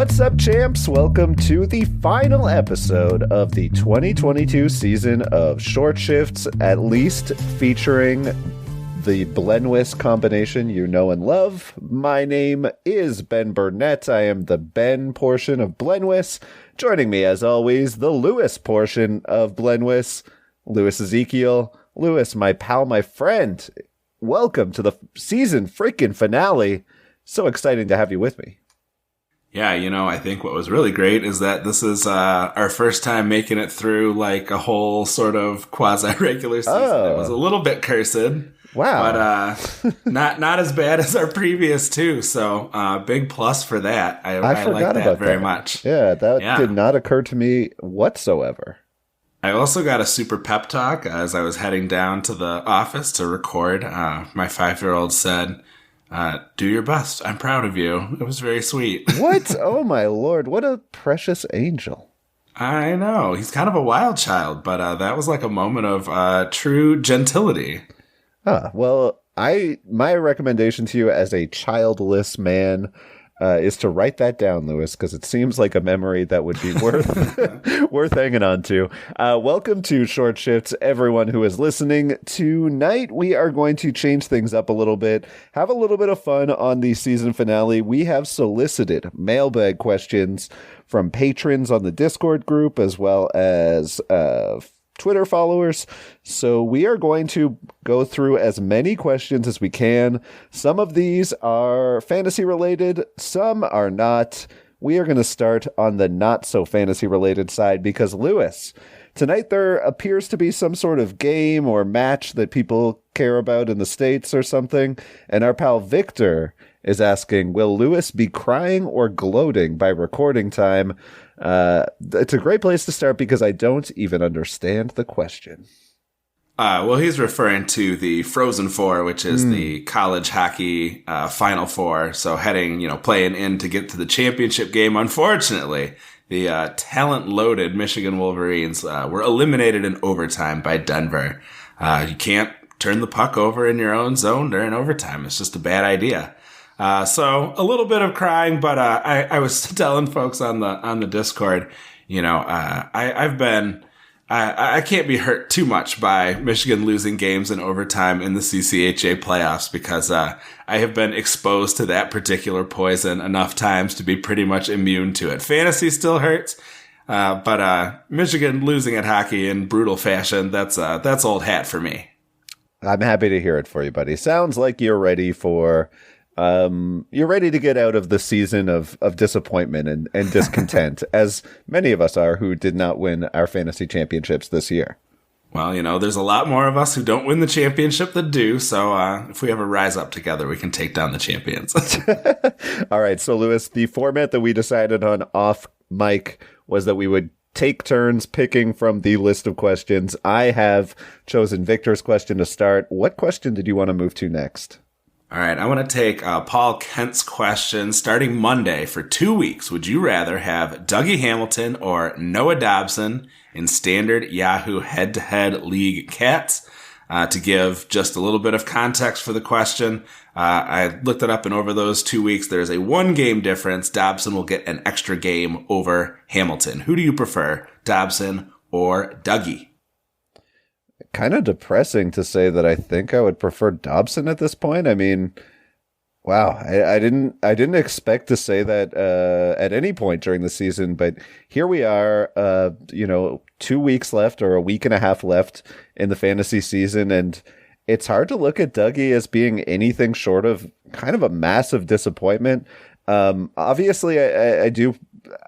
What's up, champs? Welcome to the final episode of the 2022 season of Short Shifts, at least featuring the Blenwis combination you know and love. My name is Ben Burnett. I am the Ben portion of Blenwis. Joining me, as always, the Lewis portion of Blenwis, Lewis Ezekiel. Lewis, my pal, my friend, welcome to the season freaking finale. So exciting to have you with me. Yeah, I think what was really great is that this is our first time making it through like a whole sort of quasi-regular season. It was a little bit cursed. Wow. But not as bad as our previous two. So big plus for that. I like that very much. Yeah, that did not occur to me whatsoever. I also got a super pep talk as I was heading down to the office to record. My 5-year-old said, do your best. I'm proud of you. It was very sweet. What? Oh, my Lord. What a precious angel. I know. He's kind of a wild child, but that was like a moment of true gentility. Well, my recommendation to you as a childless man is to write that down, Lewis, because it seems like a memory that would be worth hanging on to. Welcome to Short Shifts, everyone who is listening. Tonight, we are going to change things up a little bit, have a little bit of fun on the season finale. We have solicited mailbag questions from patrons on the Discord group, as well as Twitter followers. So we are going to go through as many questions as we can. Some of these are fantasy related, some are not. We are going to start on the not so fantasy related side because, Lewis, tonight there appears to be some sort of game or match that people care about in the States or something. And our pal Victor is asking, will Lewis be crying or gloating by recording time? It's a great place to start because I don't even understand the question. Well, he's referring to the Frozen Four, which is the college hockey Final Four. So playing in to get to the championship game. Unfortunately, the talent-loaded Michigan Wolverines were eliminated in overtime by Denver. You can't turn the puck over in your own zone during overtime. It's just a bad idea. So a little bit of crying, but I was telling folks on the Discord, I can't be hurt too much by Michigan losing games in overtime in the CCHA playoffs because I have been exposed to that particular poison enough times to be pretty much immune to it. Fantasy still hurts, but Michigan losing at hockey in brutal fashion, that's old hat for me. I'm happy to hear it for you, buddy. Sounds like you're ready to get out of the season of disappointment and discontent, as many of us are who did not win our fantasy championships this year. Well, there's a lot more of us who don't win the championship than do, so if we ever rise up together, we can take down the champions. All right, so Lewis, the format that we decided on off mic was that we would take turns picking from the list of questions. I have chosen Victor's question to start. What question did you want to move to next? All right, I want to take Paul Kent's question. Starting Monday for 2 weeks, would you rather have Dougie Hamilton or Noah Dobson in standard Yahoo head-to-head league cats? To give just a little bit of context for the question, I looked it up, and over those 2 weeks, there's a 1-game difference. Dobson will get an extra game over Hamilton. Who do you prefer, Dobson or Dougie? Kind of depressing to say that I think I would prefer Dobson at this point. I mean, wow, I didn't expect to say that at any point during the season, but here we are, 2 weeks left or a week and a half left in the fantasy season, and it's hard to look at Dougie as being anything short of kind of a massive disappointment. Obviously,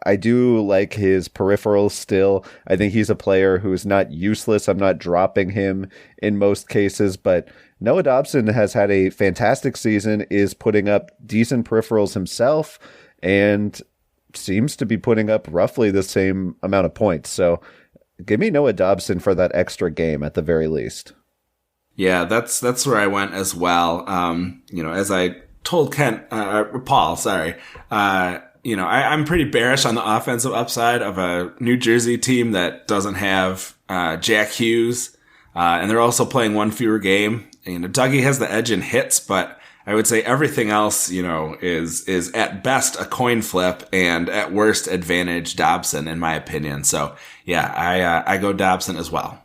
I do like his peripherals still. I think he's a player who's not useless. I'm not dropping him in most cases, but Noah Dobson has had a fantastic season, is putting up decent peripherals himself, and seems to be putting up roughly the same amount of points. So give me Noah Dobson for that extra game at the very least. Yeah, that's where I went as well. As I told Paul, I'm pretty bearish on the offensive upside of a New Jersey team that doesn't have Jack Hughes, and they're also playing one fewer game. Dougie has the edge in hits, but I would say everything else, is at best a coin flip and at worst advantage Dobson, in my opinion. So yeah, I go Dobson as well.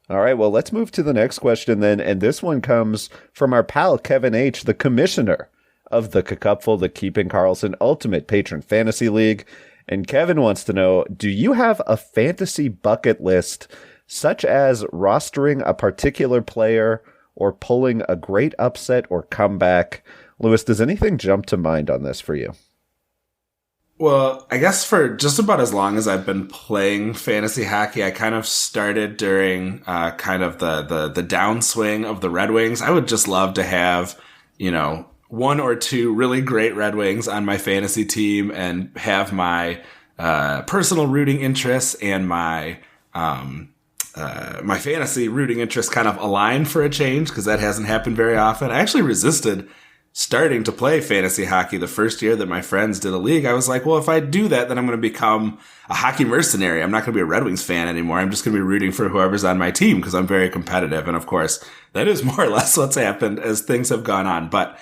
All right, well, let's move to the next question then. And this one comes from our pal, Kevin H., the commissioner of the Cupful, the Keeping Karlsson Ultimate Patron Fantasy League. And Kevin wants to know, do you have a fantasy bucket list, such as rostering a particular player or pulling a great upset or comeback? Lewis, does anything jump to mind on this for you? Well, I guess for just about as long as I've been playing fantasy hockey, I kind of started during kind of the downswing of the Red Wings. I would just love to have, one or two really great Red Wings on my fantasy team and have my personal rooting interests and my my fantasy rooting interests kind of align for a change, because that hasn't happened very often. I actually resisted starting to play fantasy hockey the first year that my friends did a league. I was like, well, if I do that, then I'm going to become a hockey mercenary. I'm not going to be a Red Wings fan anymore. I'm just going to be rooting for whoever's on my team because I'm very competitive. And of course, that is more or less what's happened as things have gone on. But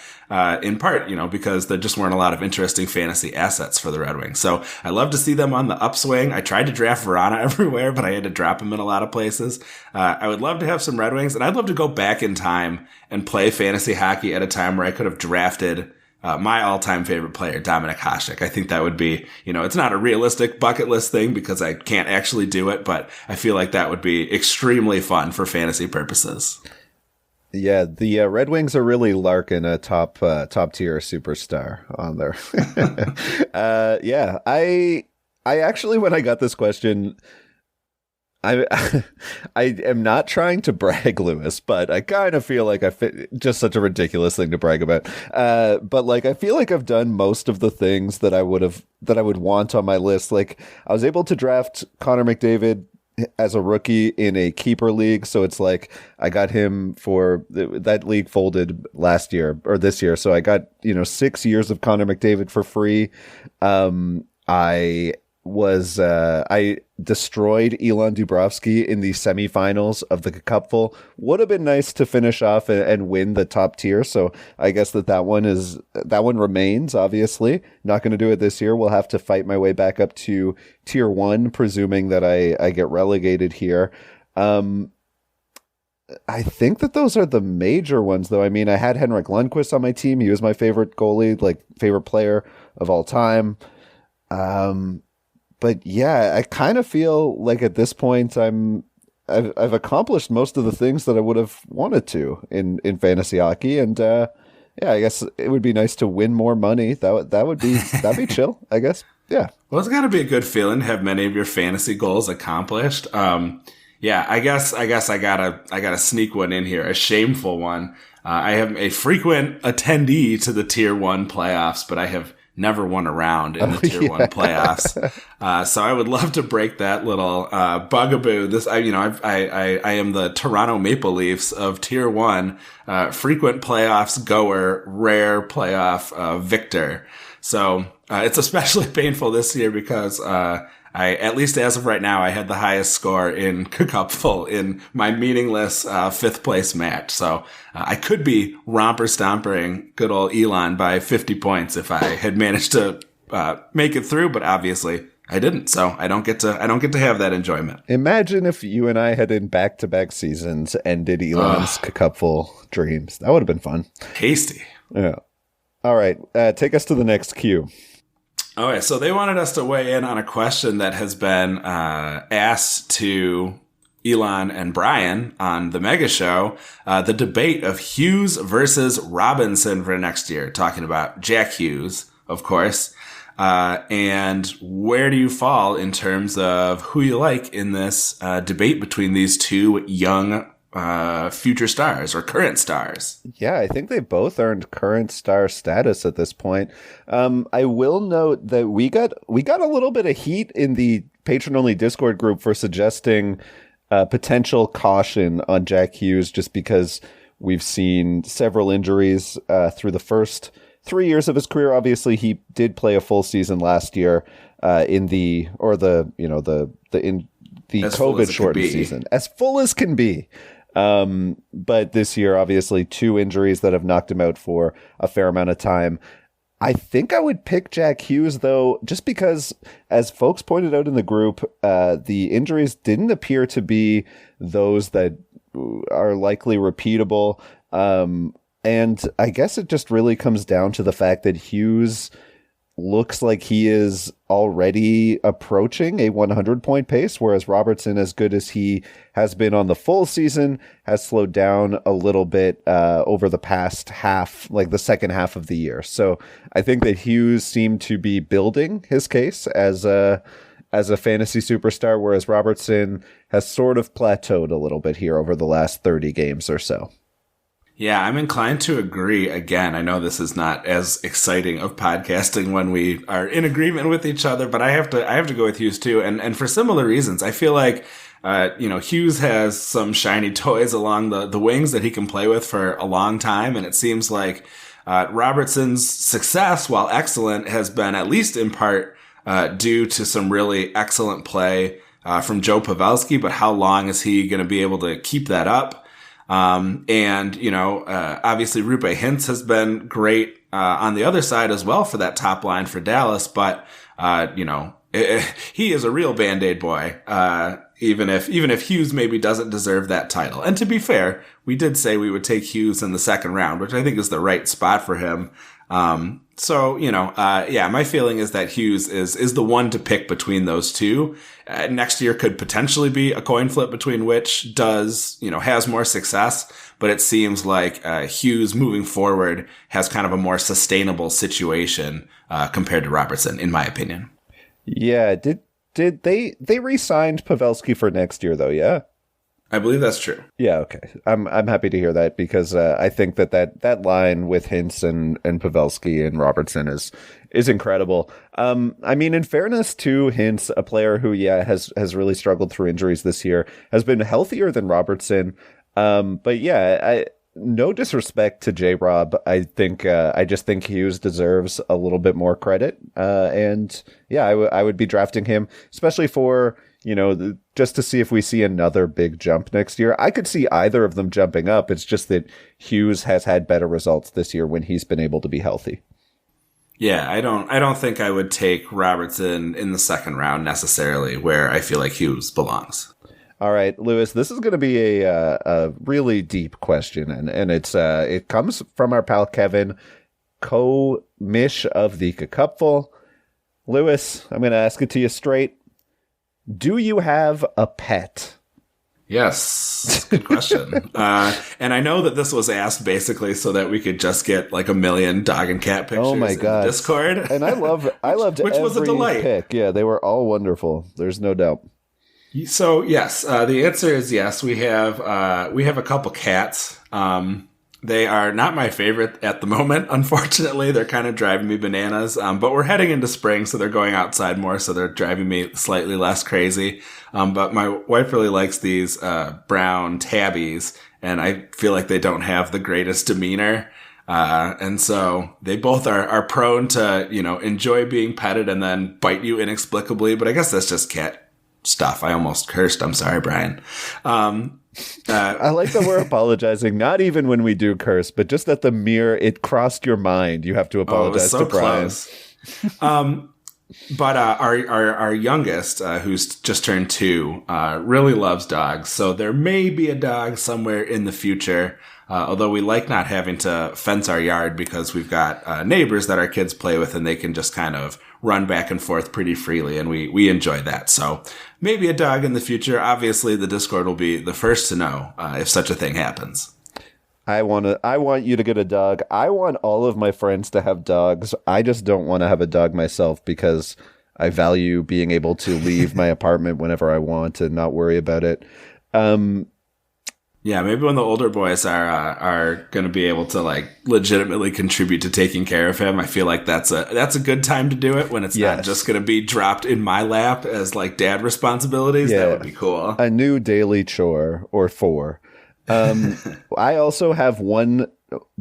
in part, because there just weren't a lot of interesting fantasy assets for the Red Wings. So I love to see them on the upswing. I tried to draft Verana everywhere, but I had to drop him in a lot of places. I would love to have some Red Wings, and I'd love to go back in time and play fantasy hockey at a time where I could have drafted my all-time favorite player, Dominik Hasek. I think that would be, it's not a realistic bucket list thing because I can't actually do it, but I feel like that would be extremely fun for fantasy purposes. Yeah, the Red Wings are really larking a top tier superstar on there. Yeah, I actually, when I got this question, I am not trying to brag, Lewis, but I kind of feel like I fit just such a ridiculous thing to brag about. But like, I feel like I've done most of the things that I would want on my list. Like, I was able to draft Connor McDavid as a rookie in a keeper league. So it's like, I got him for that league folded last year or this year. So I got, 6 years of Connor McDavid for free. I destroyed Elon Dubrovsky in the semifinals of the Cupful. Would have been nice to finish off and win the top tier. So I guess that one remains, obviously. Not going to do it this year. We'll have to fight my way back up to tier 1, presuming that I get relegated here. I think that those are the major ones, though. I mean, I had Henrik Lundqvist on my team. He was my favorite goalie, favorite player of all time. But yeah, I kind of feel like at this point I've accomplished most of the things that I would have wanted to in fantasy hockey, and yeah, I guess it would be nice to win more money. That'd be chill, I guess. Yeah. Well, it's got to be a good feeling to have many of your fantasy goals accomplished. Yeah, I guess I gotta sneak one in here, a shameful one. I am a frequent attendee to the Tier 1 playoffs, but I have never won a round in the Tier 1 playoffs. So I would love to break that little bugaboo. I am the Toronto Maple Leafs of Tier 1, frequent playoffs goer, rare playoff victor. So it's especially painful this year because at least as of right now, I had the highest score in Cupful in my meaningless 5th place match. So I could be romper stompering good old Elon by 50 points if I had managed to make it through, but obviously I didn't. So I don't get to have that enjoyment. Imagine if you and I had in back-to-back seasons ended Elon's Cupful dreams. That would have been fun. Tasty. Yeah. All right. Take us to the next cue. Okay, so they wanted us to weigh in on a question that has been asked to Elon and Brian on the Mega Show, the debate of Hughes versus Robinson for next year, talking about Jack Hughes, of course, and where do you fall in terms of who you like in this debate between these two young future stars or current stars? Yeah, I think they both earned current star status at this point. I will note that we got a little bit of heat in the patron-only Discord group for suggesting potential caution on Jack Hughes, just because we've seen several injuries through the first 3 years of his career. Obviously, he did play a full season last year in the COVID shortened season, as full as can be. But this year, obviously, 2 injuries that have knocked him out for a fair amount of time. I think I would pick Jack Hughes, though, just because, as folks pointed out in the group, the injuries didn't appear to be those that are likely repeatable. And I guess it just really comes down to the fact that Hughes looks like he is already approaching a 100-point pace, whereas Robertson, as good as he has been on the full season, has slowed down a little bit over the past half, like the second half of the year. So I think that Hughes seemed to be building his case as a fantasy superstar, whereas Robertson has sort of plateaued a little bit here over the last 30 games or so. Yeah, I'm inclined to agree. Again, I know this is not as exciting of podcasting when we are in agreement with each other, but I have to go with Hughes too. And for similar reasons, I feel like, Hughes has some shiny toys along the wings that he can play with for a long time. And it seems like, Robertson's success, while excellent, has been at least in part, due to some really excellent play, from Joe Pavelski. But how long is he going to be able to keep that up? Obviously Rupe Hintz has been great, on the other side as well for that top line for Dallas, but, he is a real Band-Aid boy, even if Hughes maybe doesn't deserve that title. And to be fair, we did say we would take Hughes in the second round, which I think is the right spot for him. My feeling is that Hughes is the one to pick between those two. Next year could potentially be a coin flip between which has more success, but it seems like, Hughes moving forward has kind of a more sustainable situation, compared to Robertson, in my opinion. Yeah. Did they re-signed Pavelski for next year though? Yeah. I believe that's true. Yeah, okay. I'm happy to hear that because I think that line with Hintz and Pavelski and Robertson is incredible. In fairness to Hintz, a player who has really struggled through injuries this year, has been healthier than Robertson. No disrespect to J-Rob. I just think Hughes deserves a little bit more credit. I would be drafting him, especially for, just to see if we see another big jump next year. I could see either of them jumping up. It's just that Hughes has had better results this year when he's been able to be healthy. Yeah, I don't think I would take Robertson in the second round necessarily, where I feel like Hughes belongs. All right, Lewis, this is going to be a really deep question, and it comes from our pal Kevin, co-mish of the Cupful. Lewis, I'm going to ask it to you straight. Do you have a pet? Yes, good question. And I know that this was asked basically so that we could just get like 1 million dog and cat pictures in the Discord. And I loved which every was a delight. Pick. Yeah, they were all wonderful. There's no doubt. So yes, the answer is yes. We have a couple cats. They are not my favorite at the moment, unfortunately. They're kind of driving me bananas. But we're heading into spring, so they're going outside more, so they're driving me slightly less crazy. But my wife really likes these brown tabbies, and I feel like they don't have the greatest demeanor. And so they both are prone to, enjoy being petted and then bite you inexplicably. But I guess that's just cat stuff. I almost cursed. I'm sorry, Brian. I like that we're apologizing, not even when we do curse, but just at the mere it crossed your mind. You have to apologize to Brian. But our youngest, who's just turned 2, really loves dogs. So there may be a dog somewhere in the future. Although we like not having to fence our yard because we've got neighbors that our kids play with and they can just kind of run back and forth pretty freely, and we enjoy that. So maybe a dog in the future. Obviously, the Discord will be the first to know if such a thing happens. I want you to get a dog. I want all of my friends to have dogs. I just don't want to have a dog myself because I value being able to leave my apartment whenever I want and not worry about it. Yeah, maybe when the older boys are going to be able to like legitimately contribute to taking care of him, I feel like that's a good time to do it when it's not just going to be dropped in my lap as like dad responsibilities. Yeah. That would be cool. A new daily chore or 4. I also have one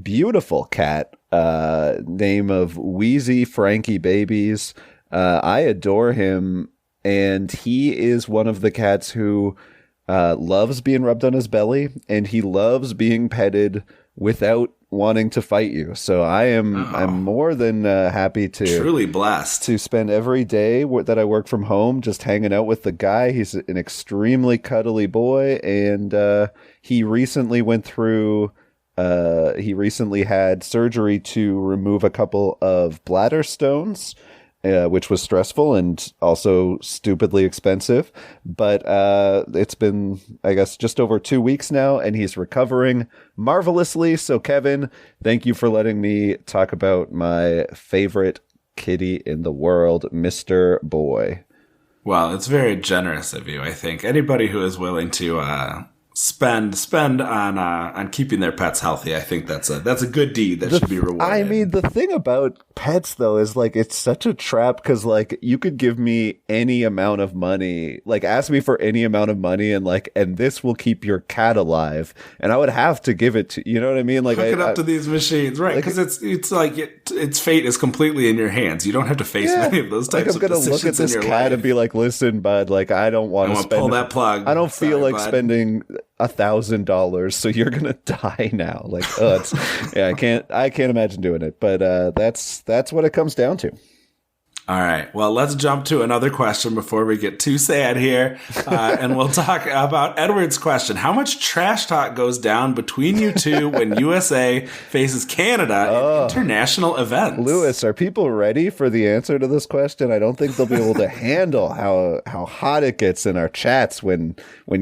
beautiful cat, name of Wheezy Frankie Babies. I adore him, and he is one of the cats who loves being rubbed on his belly, and he loves being petted without wanting to fight you. So I'm more than happy to truly blessed to spend every day that I work from home just hanging out with the guy. He's an extremely cuddly boy, and he recently went through. He recently had surgery to remove a couple of bladder stones, which was stressful and also stupidly expensive. But it's been, I guess, just over 2 weeks now, and he's recovering marvelously. So, Kevin, thank you for letting me talk about my favorite kitty in the world, Mr. Boy. Well, it's very generous of you. I think anybody who is willing to spend on keeping their pets healthy, I think that's a good deed that should be rewarded. I mean, the thing about pets though is like it's such a trap, because like you could give me any amount of money, like ask me for any amount of money, and this will keep your cat alive, and I would have to give it to you. Know what I mean? Like hook it up to these machines, right? Because it's like its fate is completely in your hands. You don't have to face many of those types of decisions. I'm gonna look at this cat and be like, listen, bud, like I don't want to pull that plug. I don't feel like spending $1,000, so you're gonna die now. Like, I can't imagine doing it. But that's what it comes down to. All right. Well, let's jump to another question before we get too sad here. And we'll talk about Edward's question. How much trash talk goes down between you two when USA faces Canada in international events? Lewis, are people ready for the answer to this question? I don't think they'll be able to handle how hot it gets in our chats when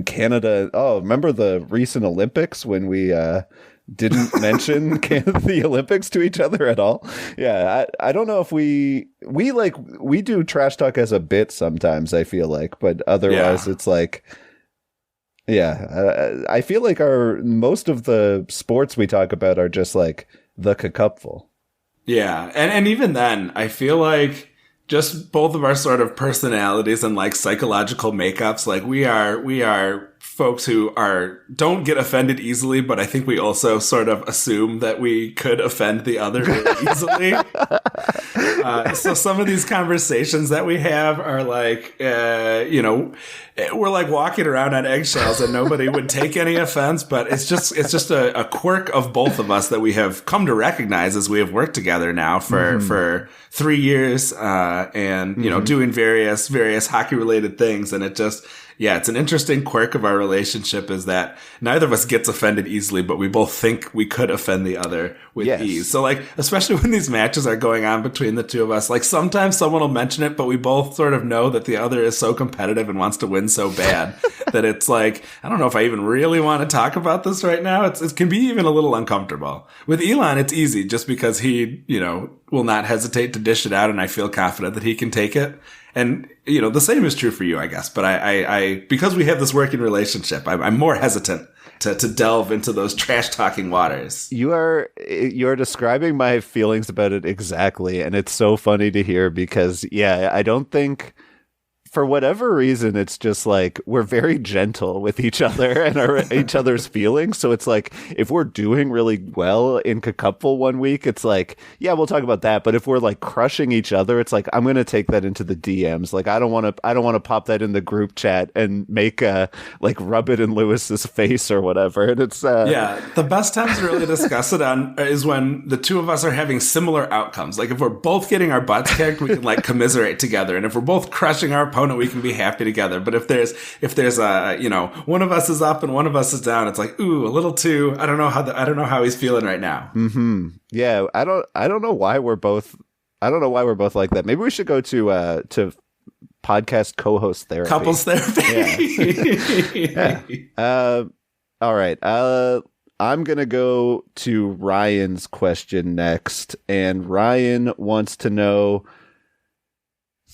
Canada... Oh, remember the recent Olympics when we... didn't mention the Olympics to each other at all. Yeah, I don't know if we do trash talk as a bit sometimes, I feel like, but otherwise it's like, I feel like most of the sports we talk about are just like the cupful. Yeah, and even then, I feel like just both of our sort of personalities and like psychological makeups, like we are folks who don't get offended easily, but I think we also sort of assume that we could offend the other really easily. So some of these conversations that we have are like, we're like walking around on eggshells and nobody would take any offense, but it's just a quirk of both of us that we have come to recognize as we have worked together now for 3 years, and doing various hockey related things, and it just. Yeah, it's an interesting quirk of our relationship is that neither of us gets offended easily, but we both think we could offend the other with ease. So like, especially when these matches are going on between the two of us, like sometimes someone will mention it, but we both sort of know that the other is so competitive and wants to win so bad that it's like, I don't know if I even really want to talk about this right now. It can be even a little uncomfortable. With Elon, it's easy just because he, will not hesitate to dish it out, and I feel confident that he can take it. And, the same is true for you, I guess. But I because we have this working relationship, I'm more hesitant to delve into those trash talking waters. You're describing my feelings about it exactly. And it's so funny to hear because, I don't think... For whatever reason, it's just like we're very gentle with each other and each other's feelings. So it's like if we're doing really well in Cupful one week, it's like, we'll talk about that. But if we're like crushing each other, it's like I'm going to take that into the DMs. Like I don't want to pop that in the group chat and make rub it in Lewis's face or whatever. And it's the best times to really discuss it on is when the two of us are having similar outcomes. Like if we're both getting our butts kicked, we can like commiserate together, and if we're both crushing our opponent, we can be happy together. But if there's one of us is up and one of us is down, it's like, ooh, a little too. I don't know how he's feeling right now. Mm-hmm. Yeah, I don't know why we're both. I don't know why we're both like that. Maybe we should go to podcast co-host therapy, couples therapy. Yeah. All right. I'm gonna go to Ryan's question next, and Ryan wants to know.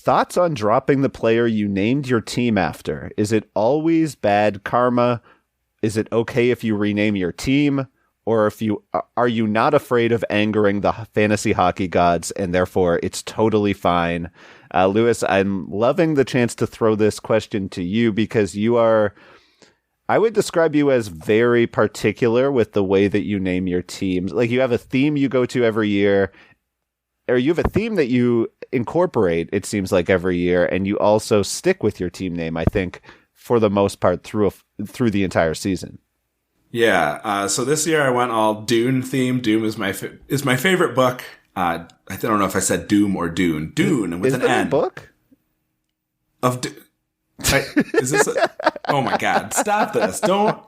Thoughts on dropping the player you named your team after? Is it always bad karma? Is it okay if you rename your team? Or are you not afraid of angering the fantasy hockey gods and therefore it's totally fine? Lewis, I'm loving the chance to throw this question to you because I would describe you as very particular with the way that you name your teams. Like you have a theme you go to every year, or you have a theme that you incorporate, it seems like, every year, and you also stick with your team name, I think, for the most part through the entire season. Yeah. So this year I went all Dune themed. Dune is my favorite book. I don't know if I said Doom or Dune. Dune with an N. A book of. Is this? Oh my God! Stop this! Don't,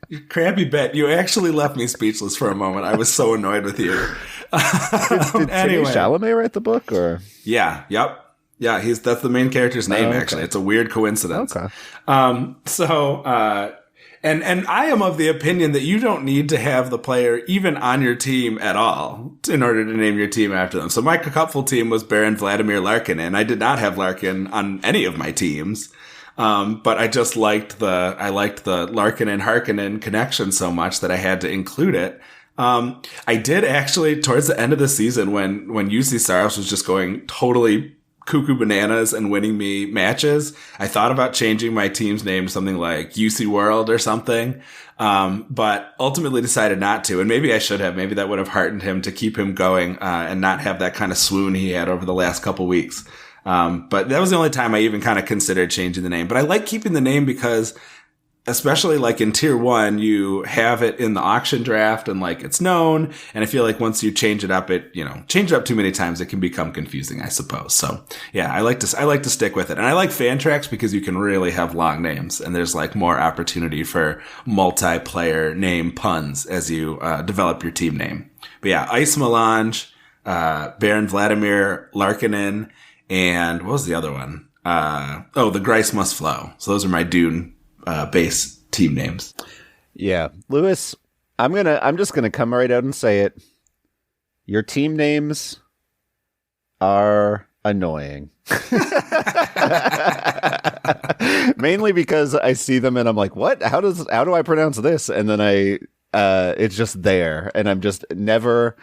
you crappy bet. You actually left me speechless for a moment. I was so annoyed with you. Did anyway, Chalamet write the book, or? Yeah. Yep. Yeah. that's the main character's name. Okay. Actually, it's a weird coincidence. Okay. And I am of the opinion that you don't need to have the player even on your team at all in order to name your team after them. So my cupful team was Baron Vladimir Larkin, and I did not have Larkin on any of my teams. But I just liked the Larkin and Harkonnen connection so much that I had to include it. I did actually towards the end of the season when UC Saros was just going totally cuckoo bananas and winning me matches, I thought about changing my team's name to something like UC World or something. But ultimately decided not to. And maybe I should have. Maybe that would have heartened him to keep him going, and not have that kind of swoon he had over the last couple weeks. But that was the only time I even kind of considered changing the name. But I like keeping the name because, especially like in tier 1, you have it in the auction draft and like it's known. And I feel like once you change it up, change it up too many times, it can become confusing, I suppose. So yeah, I like to stick with it. And I like fan tracks because you can really have long names and there's like more opportunity for multiplayer name puns as you develop your team name. But yeah, Ice Melange, Baron Vladimir Larkinen, and what was the other one? The Grice Must Flow. So those are my Dune base team names. Yeah, Lewis, I'm just gonna come right out and say it. Your team names are annoying. Mainly because I see them and I'm like, what? How do I pronounce this? And then it's just there, and I'm just never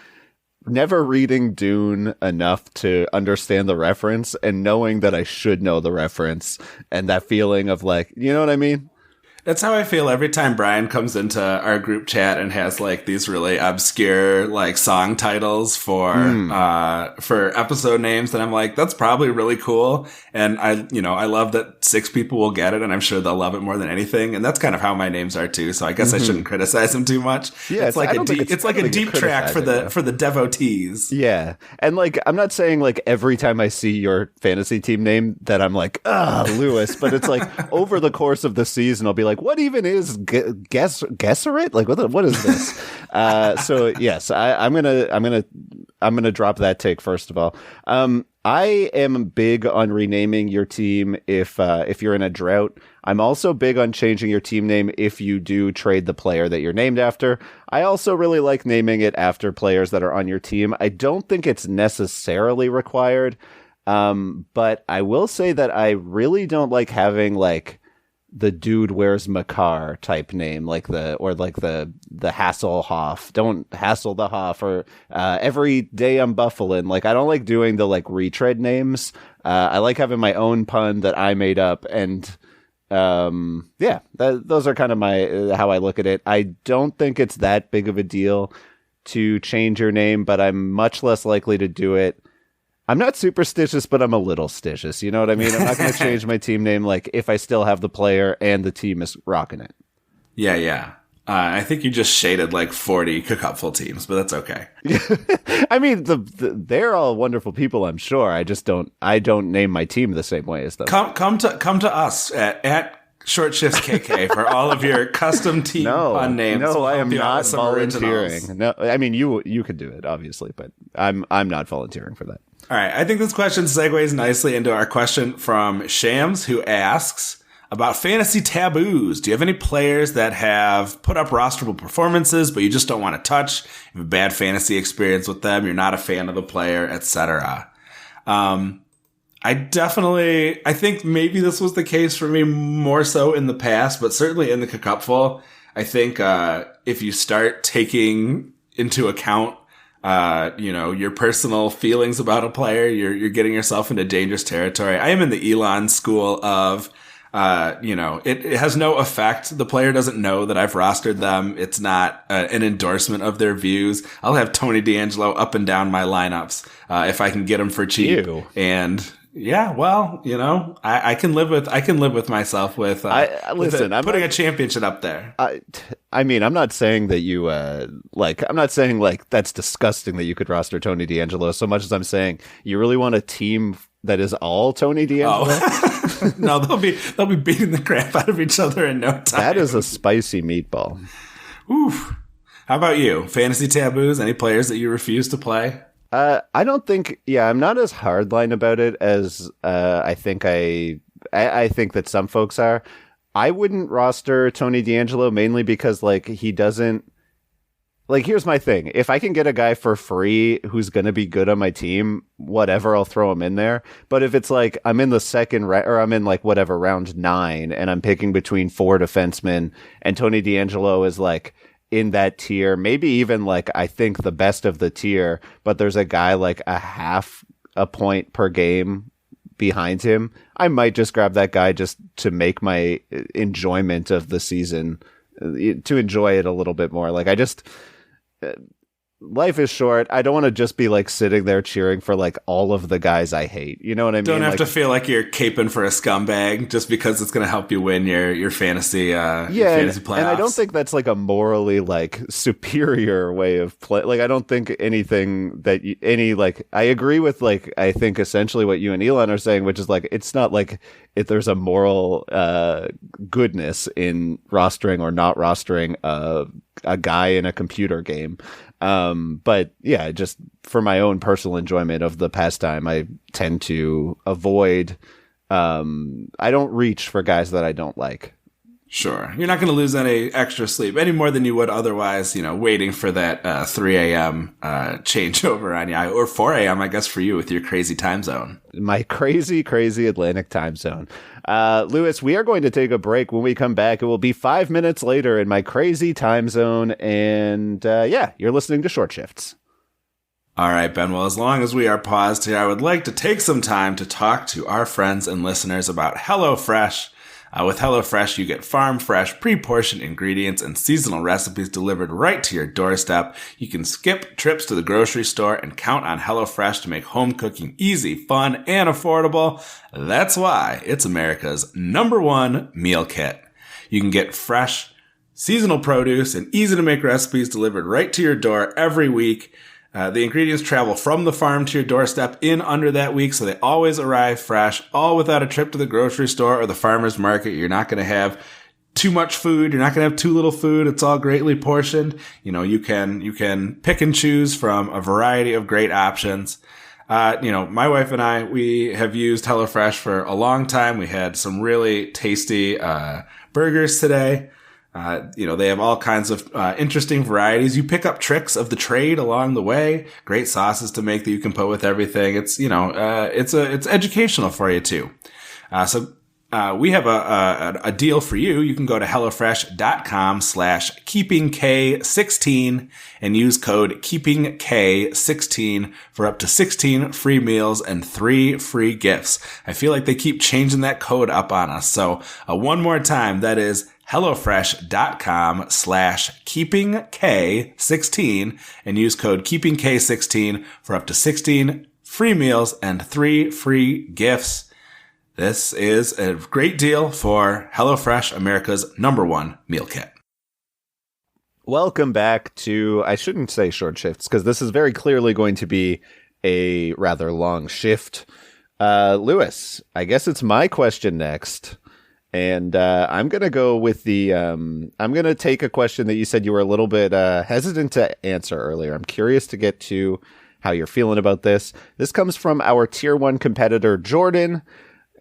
reading Dune enough to understand the reference, and knowing that I should know the reference, and that feeling of like, you know what I mean? That's how I feel every time Brian comes into our group chat and has like these really obscure like song titles for episode names. And I'm like, that's probably really cool. And I love that 6 people will get it, and I'm sure they'll love it more than anything. And that's kind of how my names are too. So I guess I shouldn't criticize them too much. Yeah, it's like a deep track for the devotees. Yeah. And like, I'm not saying like every time I see your fantasy team name that I'm like, Lewis, but it's like over the course of the season, I'll be like, what even is Gesserit? Like, what is this? So yes, I'm gonna drop that take first of all. I am big on renaming your team if you're in a drought. I'm also big on changing your team name if you do trade the player that you're named after. I also really like naming it after players that are on your team. I don't think it's necessarily required, but I will say that I really don't like having like the dude wears Makar type name, like the Hasselhoff. Don't hassle the Hoff, or every day I'm Buffalin. Like, I don't like doing the like retread names. I like having my own pun that I made up, and those are kind of my how I look at it. I don't think it's that big of a deal to change your name, but I'm much less likely to do it. I'm not superstitious, but I'm a little stitious. You know what I mean? I'm not going to change my team name like if I still have the player and the team is rocking it. Yeah. I think you just shaded like 40 cupful teams, but that's okay. I mean, they're all wonderful people, I'm sure. I don't name my team the same way as them. Come to us at Short Shifts KK for all of your custom team pun names. No, I am not volunteering. Originals. No, I mean you could do it, obviously, but I'm not volunteering for that. All right, I think this question segues nicely into our question from Shams, who asks about fantasy taboos. Do you have any players that have put up rosterable performances, but you just don't want to touch? You have a bad fantasy experience with them, you're not a fan of the player, etc. I think maybe this was the case for me more so in the past, but certainly in the cupful, I think if you start taking into account your personal feelings about a player, you're getting yourself into dangerous territory. I am in the Elon school of, it has no effect. The player doesn't know that I've rostered them. It's not an endorsement of their views. I'll have Tony D'Angelo up and down my lineups if I can get him for cheap. Ew. And Yeah, well, I can live with myself with putting a championship up there. I mean, I'm not saying that you I'm not saying like that's disgusting that you could roster Tony DeAngelo so much as I'm saying you really want a team that is all Tony DeAngelo. Oh. No, they'll be beating the crap out of each other in no time. That is a spicy meatball. Oof. How about you? Fantasy taboos? Any players that you refuse to play? I don't think. Yeah, I'm not as hardline about it as I think that some folks are. I wouldn't roster Tony DeAngelo mainly because he doesn't. Here's my thing: if I can get a guy for free who's gonna be good on my team, whatever, I'll throw him in there. But if it's I'm in the second or I'm in round 9 and I'm picking between 4 defensemen and Tony DeAngelo is in that tier, maybe even I think the best of the tier, but there's a guy a half a point per game behind him, I might just grab that guy just to make my enjoyment of the season, to enjoy it a little bit more. Life is short. I don't want to just be sitting there cheering for all of the guys I hate. You know what I mean? Don't have to feel like you're caping for a scumbag just because it's going to help you win your fantasy fantasy playoffs. And I don't think that's a morally superior way of play. I don't think anything that I agree with I think essentially what you and Elon are saying, which is it's not if there's a moral goodness in rostering or not rostering a guy in a computer game. But yeah, just for my own personal enjoyment of the pastime, I tend to avoid, I don't reach for guys that I don't like. Sure. You're not going to lose any extra sleep any more than you would otherwise, waiting for that 3 a.m. Changeover on you, or 4 a.m. I guess for you with your crazy time zone. My crazy Atlantic time zone. Lewis, we are going to take a break. When we come back, it will be 5 minutes later in my crazy time zone. And you're listening to Short Shifts. All right, Ben. Well, as long as we are paused here, I would like to take some time to talk to our friends and listeners about HelloFresh. With HelloFresh, you get farm-fresh, pre-portioned ingredients and seasonal recipes delivered right to your doorstep. You can skip trips to the grocery store and count on HelloFresh to make home cooking easy, fun, and affordable. That's why it's America's #1 meal kit. You can get fresh, seasonal produce and easy-to-make recipes delivered right to your door every week. The ingredients travel from the farm to your doorstep in under that week, so they always arrive fresh, all without a trip to the grocery store or the farmer's market. You're not going to have too much food. You're not going to have too little food. It's all greatly portioned. You can pick and choose from a variety of great options. My wife and I, we have used HelloFresh for a long time. We had some really tasty burgers today. They have all kinds of interesting varieties. You pick up tricks of the trade along the way. Great sauces to make that you can put with everything. It's it's educational for you too. So we have a deal for you. You can go to HelloFresh.com/keepingk16 and use code keepingk16 for up to 16 free meals and 3 free gifts. I feel like they keep changing that code up on us. So one more time, that is HelloFresh.com/keepingk16 and use code keepingk16 for up to 16 free meals and 3 free gifts. This is a great deal for HelloFresh, America's #1 meal kit. Welcome back to, I shouldn't say short shifts, because this is very clearly going to be a rather long shift. Lewis, I guess it's my question next. And I'm going to go with I'm going to take a question that you said you were a little bit hesitant to answer earlier. I'm curious to get to how you're feeling about this. This comes from our Tier 1 competitor, Jordan.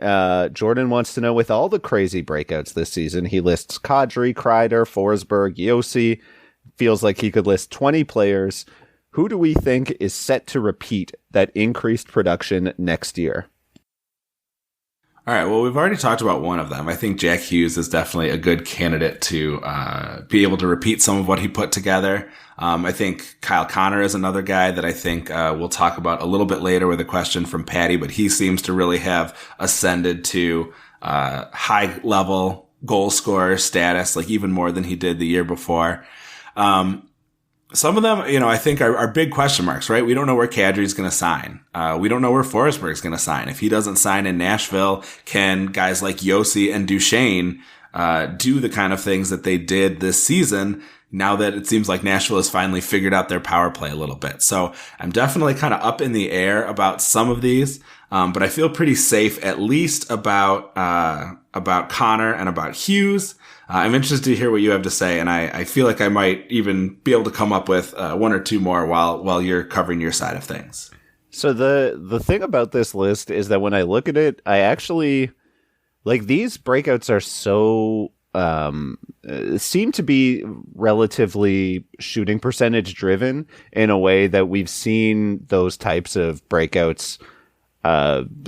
Jordan wants to know, with all the crazy breakouts this season, he lists Kadri, Kreider, Forsberg, Yossi. Feels like he could list 20 players. Who do we think is set to repeat that increased production next year? All right, well, we've already talked about one of them. I think Jack Hughes is definitely a good candidate to be able to repeat some of what he put together. I think Kyle Connor is another guy that I think we'll talk about a little bit later with a question from Patty, but he seems to really have ascended to high-level goal scorer status, even more than he did the year before. Some of them, I think are big question marks, right? We don't know where Kadri's going to sign. We don't know where Forsberg's going to sign. If he doesn't sign in Nashville, can guys like Yossi and Duchesne do the kind of things that they did this season now that it seems like Nashville has finally figured out their power play a little bit? So I'm definitely kind of up in the air about some of these, but I feel pretty safe at least about Connor and about Hughes. I'm interested to hear what you have to say, and I feel like I might even be able to come up with one or two more while you're covering your side of things. So the thing about this list is that when I look at it, I actually like these breakouts are so seem to be relatively shooting percentage driven in a way that we've seen those types of breakouts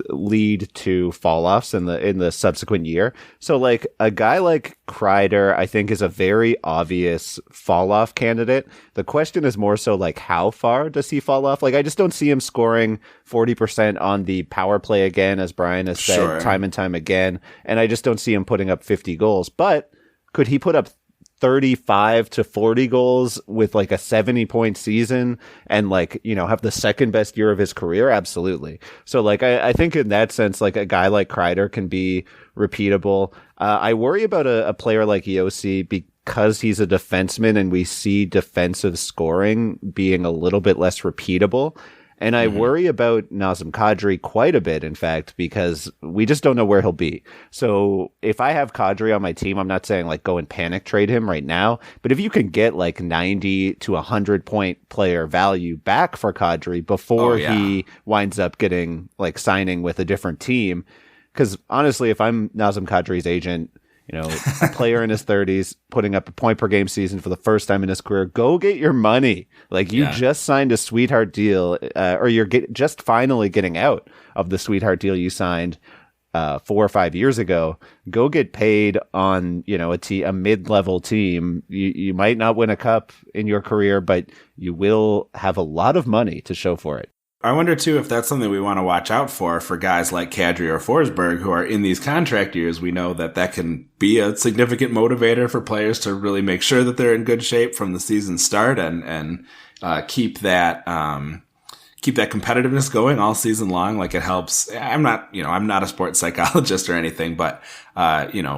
lead to fall-offs in the subsequent year. So like a guy like Kreider, I think, is a very obvious fall-off candidate. The question is more so like, how far does he fall off? Like, I just don't see him scoring 40% on the power play again, as Brian has said time and time again. And I just don't see him putting up 50 goals. But could he put up 35 to 40 goals with like a 70-point season and like, have the second best year of his career? Absolutely. So like, I think in that sense, like a guy like Kreider can be repeatable. I worry about a player like Yossi because he's a defenseman and we see defensive scoring being a little bit less repeatable. And I worry about Nazem Kadri quite a bit, in fact, because we just don't know where he'll be. So if I have Kadri on my team, I'm not saying like go and panic trade him right now, but if you can get like 90 to 100 point player value back for Kadri before he winds up getting like signing with a different team, because honestly, if I'm Nazem Kadri's agent, a player in his 30s putting up a point per game season for the first time in his career, go get your money. Like you just signed a sweetheart deal, or you're just finally getting out of the sweetheart deal you signed 4 or 5 years ago. Go get paid on, a mid-level team. You might not win a cup in your career, but you will have a lot of money to show for it. I wonder, too, if that's something we want to watch out for guys like Kadri or Forsberg who are in these contract years. We know that can be a significant motivator for players to really make sure that they're in good shape from the season start and keep that competitiveness going all season long. Like it helps. I'm not a sports psychologist or anything, but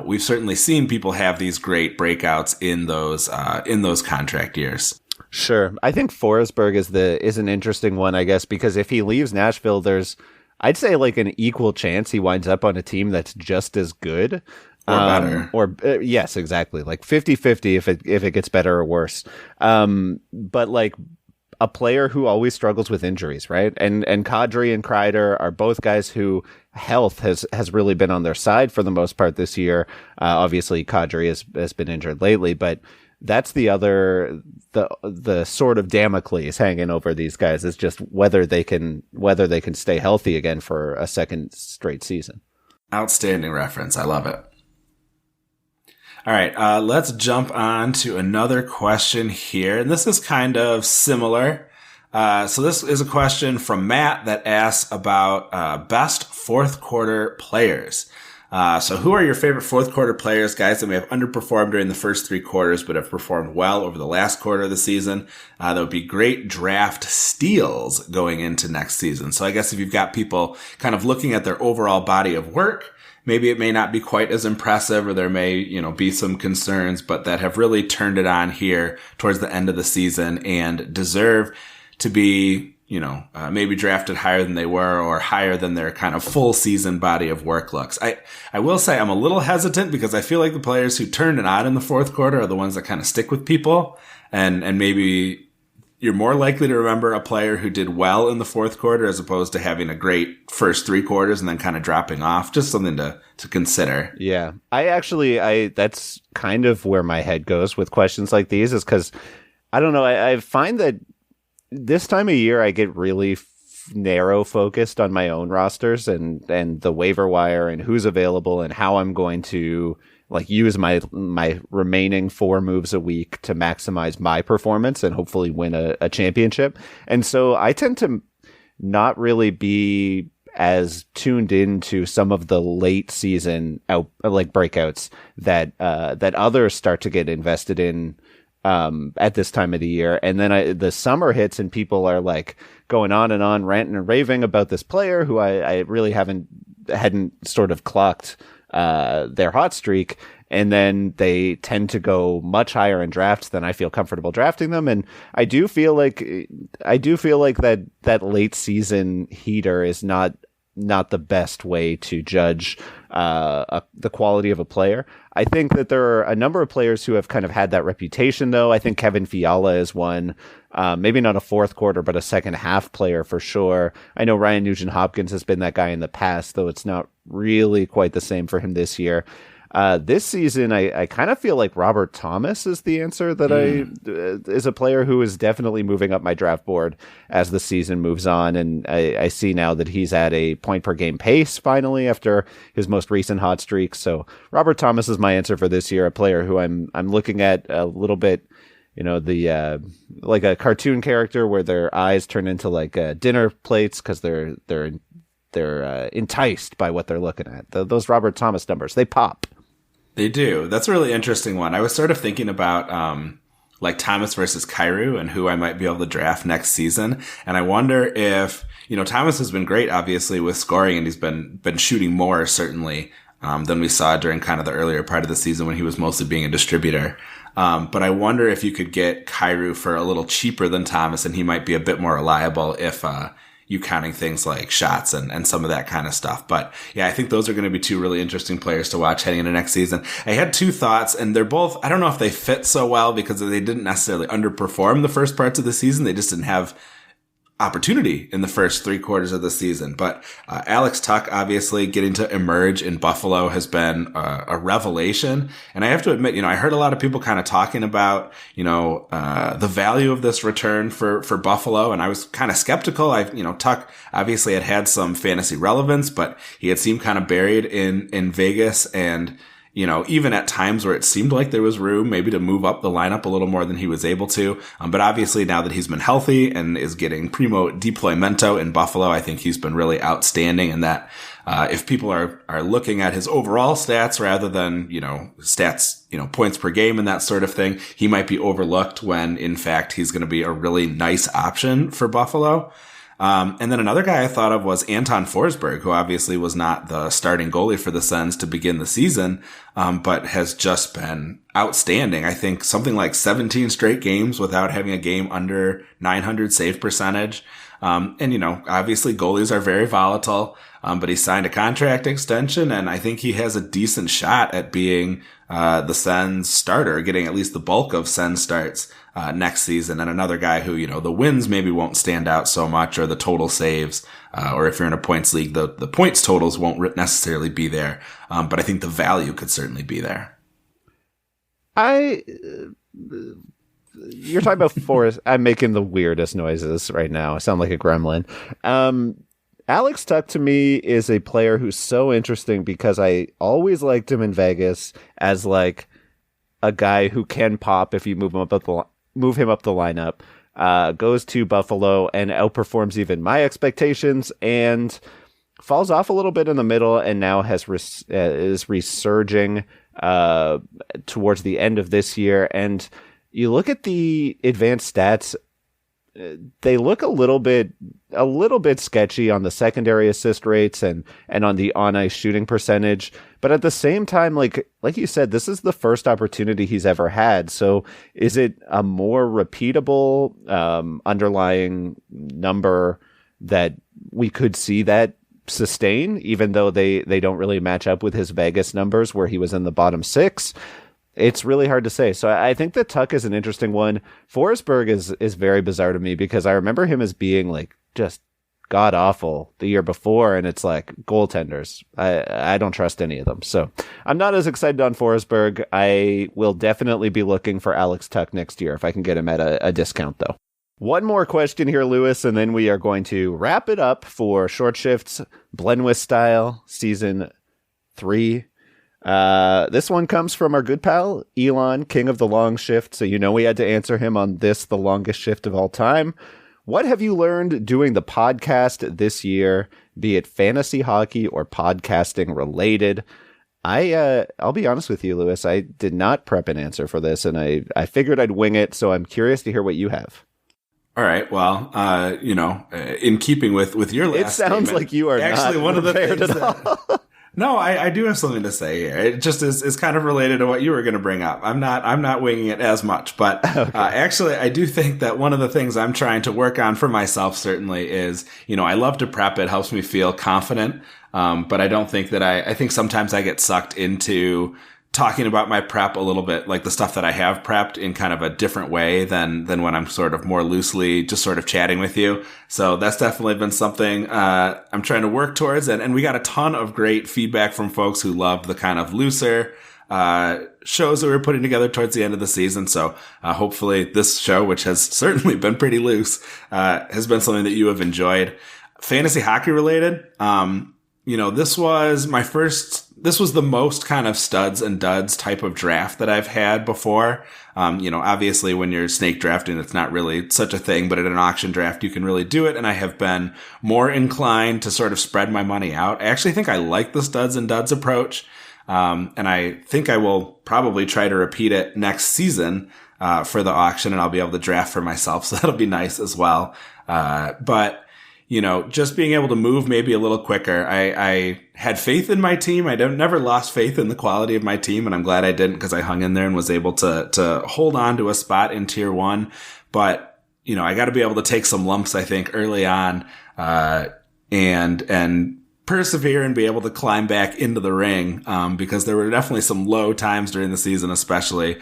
we've certainly seen people have these great breakouts in those contract years. Sure. I think Forsberg is an interesting one, I guess, because if he leaves Nashville, there's, I'd say, like an equal chance he winds up on a team that's just as good. Or better. Yes, exactly. Like 50-50 if it gets better or worse. But like a player who always struggles with injuries, right? And Kadri and Kreider are both guys who health has really been on their side for the most part this year. Obviously, Kadri has been injured lately, but that's the sort of Damocles hanging over these guys is just whether they can stay healthy again for a second straight season. Outstanding reference. I love it. All right, let's jump on to another question here. And this is kind of similar. So this is a question from Matt that asks about best fourth quarter players. So who are your favorite fourth quarter players, guys that may have underperformed during the first 3 quarters but have performed well over the last quarter of the season? That would be great draft steals going into next season. So I guess if you've got people kind of looking at their overall body of work, maybe it may not be quite as impressive, or there may, be some concerns, but that have really turned it on here towards the end of the season and deserve to be maybe drafted higher than they were or higher than their kind of full season body of work looks. I will say I'm a little hesitant because I feel like the players who turned it on in the fourth quarter are the ones that kind of stick with people. And maybe you're more likely to remember a player who did well in the fourth quarter as opposed to having a great first 3 quarters and then kind of dropping off. Just something to consider. Yeah. That's kind of where my head goes with questions like these, is because I don't know. I find that this time of year, I get really narrow focused on my own rosters and the waiver wire and who's available and how I'm going to like use my remaining 4 moves a week to maximize my performance and hopefully win a championship. And so I tend to not really be as tuned into some of the late season breakouts that others start to get invested in at this time of the year. And then the summer hits and people are like going on and on, ranting and raving about this player who I really hadn't sort of clocked their hot streak. And then they tend to go much higher in drafts than I feel comfortable drafting them. And I do feel like that late season heater is not the best way to judge the quality of a player. I think that there are a number of players who have kind of had that reputation, though. I think Kevin Fiala is one, maybe not a fourth quarter, but a second half player for sure. I know Ryan Nugent-Hopkins has been that guy in the past, though it's not really quite the same for him this year. This season, I kind of feel like Robert Thomas is the answer that is a player who is definitely moving up my draft board as the season moves on. And I see now that he's at a point per game pace finally after his most recent hot streak. So Robert Thomas is my answer for this year, a player who I'm looking at a little bit, the like a cartoon character where their eyes turn into like dinner plates because they're enticed by what they're looking at. Those Robert Thomas numbers, they pop. They do. That's a really interesting one. I was sort of thinking about like Thomas versus Kyrou and who I might be able to draft next season. And I wonder if, Thomas has been great, obviously, with scoring, and he's been shooting more, certainly, than we saw during kind of the earlier part of the season when he was mostly being a distributor. But I wonder if you could get Kyrou for a little cheaper than Thomas, and he might be a bit more reliable if you counting things like shots and some of that kind of stuff. But yeah, I think those are going to be two really interesting players to watch heading into next season. I had two thoughts, and they're both, I don't know if they fit so well because they didn't necessarily underperform the first parts of the season. They just didn't have opportunity in the first 3 quarters of the season. But Alex Tuck, obviously getting to emerge in Buffalo has been a revelation. And I have to admit, I heard a lot of people kind of talking about, the value of this return for Buffalo. And I was kind of skeptical. Tuck obviously had some fantasy relevance, but he had seemed kind of buried in Vegas. And even at times where it seemed like there was room maybe to move up the lineup a little more than he was able to. But obviously now that he's been healthy and is getting primo deploymento in Buffalo, I think he's been really outstanding. And that if people are looking at his overall stats rather than, stats, points per game and that sort of thing, he might be overlooked when in fact he's going to be a really nice option for Buffalo. And then another guy I thought of was Anton Forsberg, who obviously was not the starting goalie for the Sens to begin the season, but has just been outstanding. I think something like 17 straight games without having a game under 900 save percentage. And obviously goalies are very volatile, but he signed a contract extension, and I think he has a decent shot at being the Sens starter, getting at least the bulk of Sens starts next season. And another guy who, the wins maybe won't stand out so much, or the total saves, or if you're in a points league, the points totals won't necessarily be there. But I think the value could certainly be there. You're talking about Forrest. I'm making the weirdest noises right now. I sound like a gremlin. Alex Tuck to me is a player who's so interesting because I always liked him in Vegas as like a guy who can pop if you move him up the lineup. Goes to Buffalo and outperforms even my expectations and falls off a little bit in the middle, and now is resurging towards the end of this year. And you look at the advanced stats, they look a little bit sketchy on the secondary assist rates and on the on-ice shooting percentage. But at the same time, like you said, this is the first opportunity he's ever had. So is it a more repeatable underlying number that we could see that sustain, even though they don't really match up with his Vegas numbers where he was in the bottom 6? It's really hard to say. So I think that Tuck is an interesting one. Forsberg is very bizarre to me because I remember him as being like just god awful the year before, and it's like goaltenders. I don't trust any of them. So I'm not as excited on Forsberg. I will definitely be looking for Alex Tuck next year if I can get him at a discount, though. One more question here, Lewis, and then we are going to wrap it up for Short Shifts Blenwis Style Season 3. This one comes from our good pal, Elon, king of the long shift. So we had to answer him on this, the longest shift of all time. What have you learned doing the podcast this year, be it fantasy hockey or podcasting related? I'll be honest with you, Lewis. I did not prep an answer for this, and I figured I'd wing it. So I'm curious to hear what you have. All right. Well, in keeping with your last it sounds statement, like you are actually not one of the prepared things at all. No, I do have something to say here. It just is kind of related to what you were going to bring up. I'm not winging it as much, but okay. Actually, I do think that one of the things I'm trying to work on for myself certainly is, I love to prep. It helps me feel confident. But I don't think that I think sometimes I get sucked into talking about my prep a little bit, like the stuff that I have prepped in kind of a different way than when I'm sort of more loosely just sort of chatting with you. So that's definitely been something, I'm trying to work towards. And we got a ton of great feedback from folks who loved the kind of looser, shows that we were putting together towards the end of the season. So, hopefully this show, which has certainly been pretty loose, has been something that you have enjoyed. Fantasy hockey related, this was the most kind of studs and duds type of draft that I've had before. Obviously when you're snake drafting, it's not really such a thing, but at an auction draft, you can really do it. And I have been more inclined to sort of spread my money out. I actually think I like the studs and duds approach. And I think I will probably try to repeat it next season, for the auction, and I'll be able to draft for myself. So that'll be nice as well. But just being able to move maybe a little quicker. I had faith in my team. I never lost faith in the quality of my team, and I'm glad I didn't because I hung in there and was able to hold on to a spot in tier 1. But, I got to be able to take some lumps, I think, early on, and persevere and be able to climb back into the ring, because there were definitely some low times during the season, especially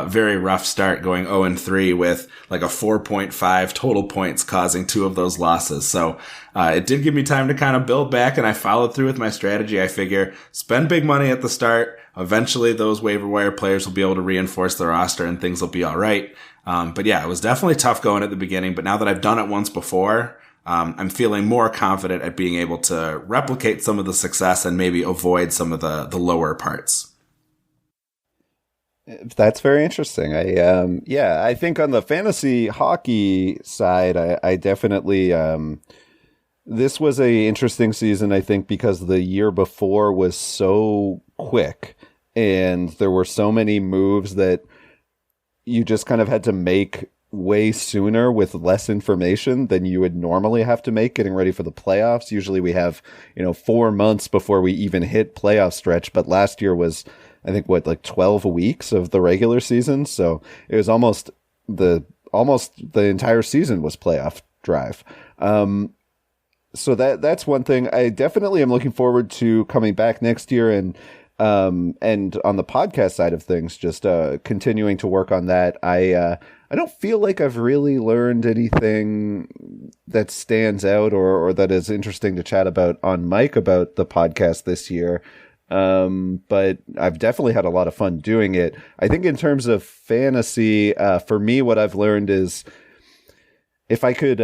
very rough start going 0-3 with like a 4.5 total points causing 2 of those losses. So it did give me time to kind of build back, and I followed through with my strategy. I figure spend big money at the start. Eventually those waiver wire players will be able to reinforce the roster and things will be all right. But yeah, it was definitely tough going at the beginning, but now that I've done it once before, I'm feeling more confident at being able to replicate some of the success and maybe avoid some of the lower parts. That's very interesting. I think on the fantasy hockey side, I definitely, this was a interesting season, I think, because the year before was so quick and there were so many moves that you just kind of had to make way sooner with less information than you would normally have to make getting ready for the playoffs. Usually we have, 4 months before we even hit playoff stretch, but last year was, I think, 12 weeks of the regular season. So it was almost the entire season was playoff drive. So that's one thing. I definitely am looking forward to coming back next year and on the podcast side of things, just continuing to work on that. I don't feel like I've really learned anything that stands out or that is interesting to chat about on mic about the podcast this year. But I've definitely had a lot of fun doing it. I think in terms of fantasy, for me, what I've learned is, if I could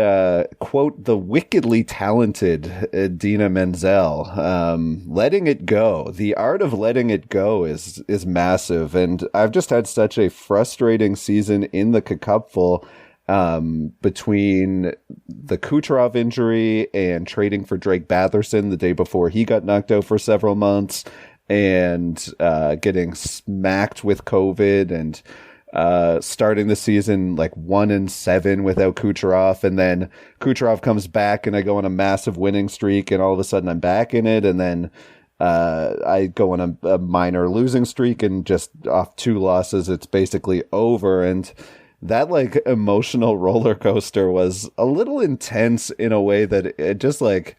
quote the wickedly talented Dina Menzel, letting it go. The art of letting it go is massive. And I've just had such a frustrating season in the Cupful, between the Kucherov injury and trading for Drake Batherson the day before he got knocked out for several months, and getting smacked with COVID, and starting the season 1-7 without Kucherov, and then Kucherov comes back and I go on a massive winning streak, and all of a sudden I'm back in it, and then I go on a minor losing streak, and just off 2 losses it's basically over. And that emotional roller coaster was a little intense in a way that it just I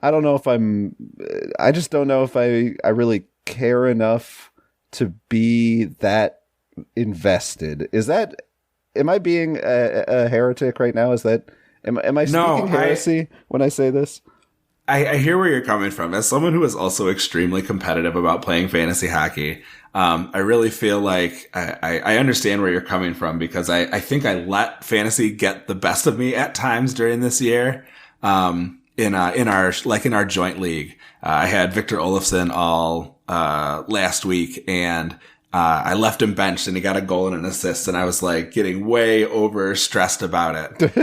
don't know if I just don't know if I really care enough to be that invested. Am I being a heretic right now? Am I speaking heresy when I say this? I hear where you're coming from. As someone who is also extremely competitive about playing fantasy hockey, I really feel like I understand where you're coming from, because I think I let fantasy get the best of me at times during this year. In our joint league, I had Victor Olofsson all last week, and I left him benched and he got a goal and an assist, and I was like getting way over stressed about it.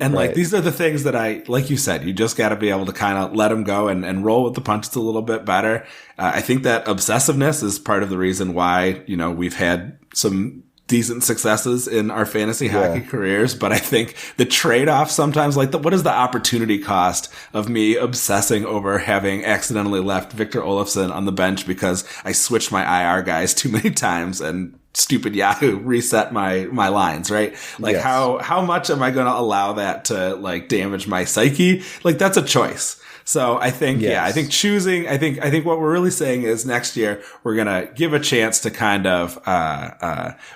And like, these are the things that like you said, you just got to be able to kind of let him go and roll with the punches a little bit better. I think that obsessiveness is part of the reason why, we've had some decent successes in our fantasy hockey careers. But I think the trade-off sometimes, like what is the opportunity cost of me obsessing over having accidentally left Victor Olofsson on the bench because I switched my IR guys too many times and stupid Yahoo reset my lines, right? Like how much am I going to allow that to like damage my psyche? Like that's a choice. So I think, I think choosing, I think what we're really saying is next year we're going to give a chance to kind of,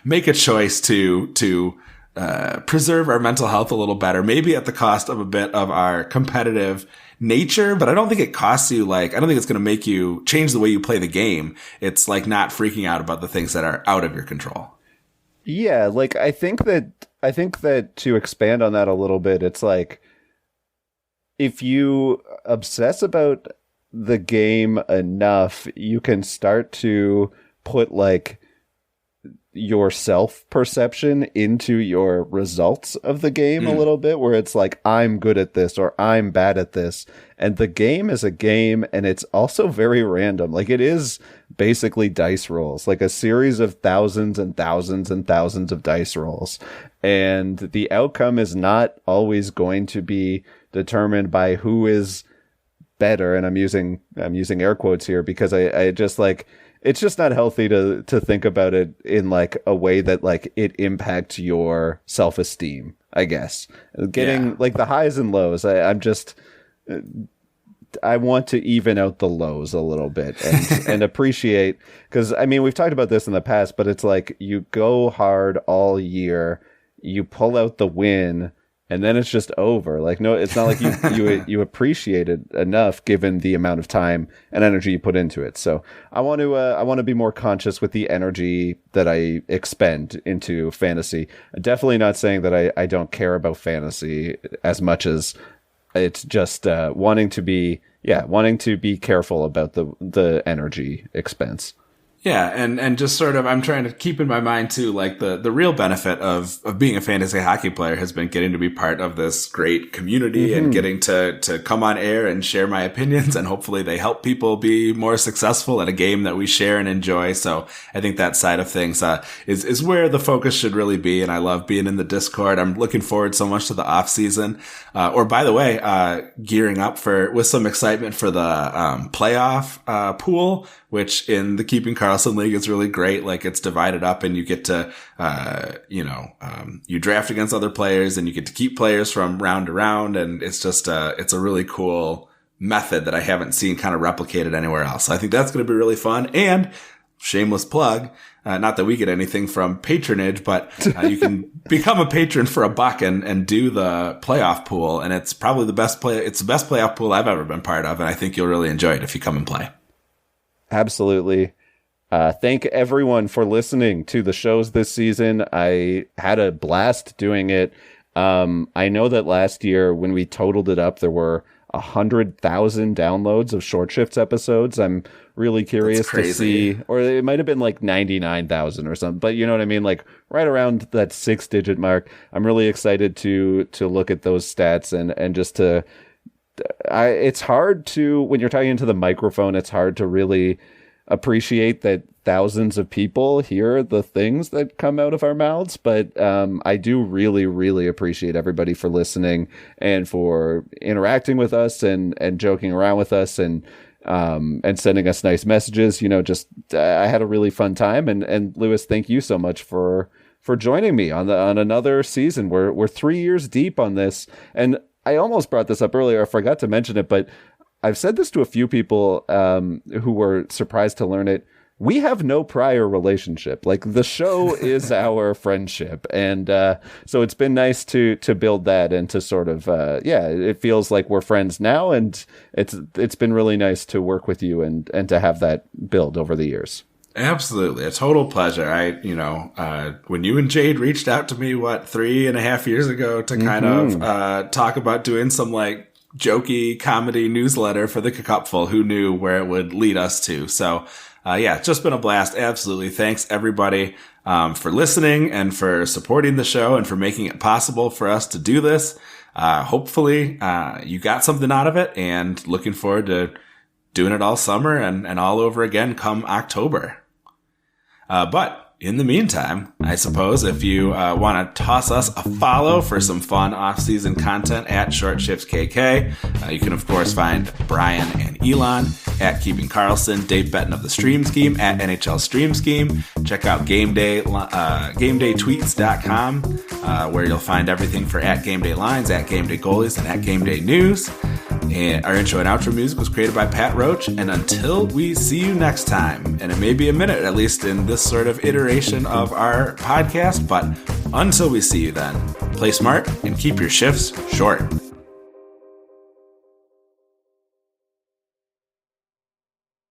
make a choice to preserve our mental health a little better, maybe at the cost of a bit of our competitive nature, but I don't think it costs you, I don't think it's going to make you change the way you play the game. It's like not freaking out about the things that are out of your control. Yeah. Like, I think that to expand on that a little bit, it's like, if you obsess about the game enough, you can start to put like your self-perception into your results of the game a little bit, where it's like, I'm good at this or I'm bad at this. And the game is a game, and it's also very random. Like, it is basically dice rolls, like a series of thousands and thousands and thousands of dice rolls. And the outcome is not always going to be determined by who is better. And I'm using air quotes here because I just like, it's just not healthy to think about it in like a way that like it impacts your self-esteem, I guess. Getting like the highs and lows. I want to even out the lows a little bit and appreciate, because I mean, we've talked about this in the past, but it's like you go hard all year, you pull out the win, and then it's just over. Like, no, it's not like you appreciate it enough given the amount of time and energy you put into it. So I want to be more conscious with the energy that I expend into fantasy. Definitely not saying that I don't care about fantasy as much as it's just wanting to be careful about the energy expense. Yeah, and just sort of, I'm trying to keep in my mind too, like the real benefit of being a fantasy hockey player has been getting to be part of this great community and getting to come on air and share my opinions, and hopefully they help people be more successful at a game that we share and enjoy. So I think that side of things is where the focus should really be. And I love being in the Discord. I'm looking forward so much to the off season. Or by the way, gearing up with some excitement for the playoff pool, which in the Keeping Karlsson League is really great. Like, it's divided up and you get to, you draft against other players and you get to keep players from round to round. And it's just, it's a really cool method that I haven't seen kind of replicated anywhere else. So I think that's going to be really fun. And shameless plug, not that we get anything from patronage, but you can become a patron for $1 and do the playoff pool. And it's probably it's the best playoff pool I've ever been part of. And I think you'll really enjoy it if you come and play. Absolutely. Thank everyone for listening to the shows this season. I had a blast doing it. I know that last year when we totaled it up, there were 100,000 downloads of Short Shifts episodes. I'm really curious to see, or it might have been like 99,000 or something, but you know what I mean? Like right around that 6-digit mark. I'm really excited to look at those stats and just to, it's hard to, when you're talking into the microphone, it's hard to really appreciate that thousands of people hear the things that come out of our mouths. But I do really, really appreciate everybody for listening and for interacting with us and joking around with us and sending us nice messages. You know, just I had a really fun time. And Lewis, thank you so much for joining me on another season. We're 3 years deep on this, and I almost brought this up earlier. I forgot to mention it, but I've said this to a few people who were surprised to learn it. We have no prior relationship. Like, the show is our friendship. And so it's been nice to build that and to sort of, it feels like we're friends now. And it's been really nice to work with you and to have that build over the years. Absolutely. A total pleasure. When you and Jade reached out to me, 3.5 years ago to kind of talk about doing some like jokey comedy newsletter for the Cupful, who knew where it would lead us to? So It's just been a blast. Absolutely. Thanks everybody for listening and for supporting the show and for making it possible for us to do this. Hopefully you got something out of it, and looking forward to doing it all summer and all over again come October. But in the meantime, I suppose if you want to toss us a follow for some fun off-season content at Short Shifts KK, you can of course find Brian and Elon at Keeping Carlson, Dave Betton of the Stream Scheme at NHL Stream Scheme. Check out GameDayTweets.com, where you'll find everything for at Game Day Lines, at Game Day Goalies, and at Game Day News. And our intro and outro music was created by Pat Roach. And until we see you next time, and it may be a minute, at least in this sort of iteration of our podcast, but until we see you then, play smart and keep your shifts short.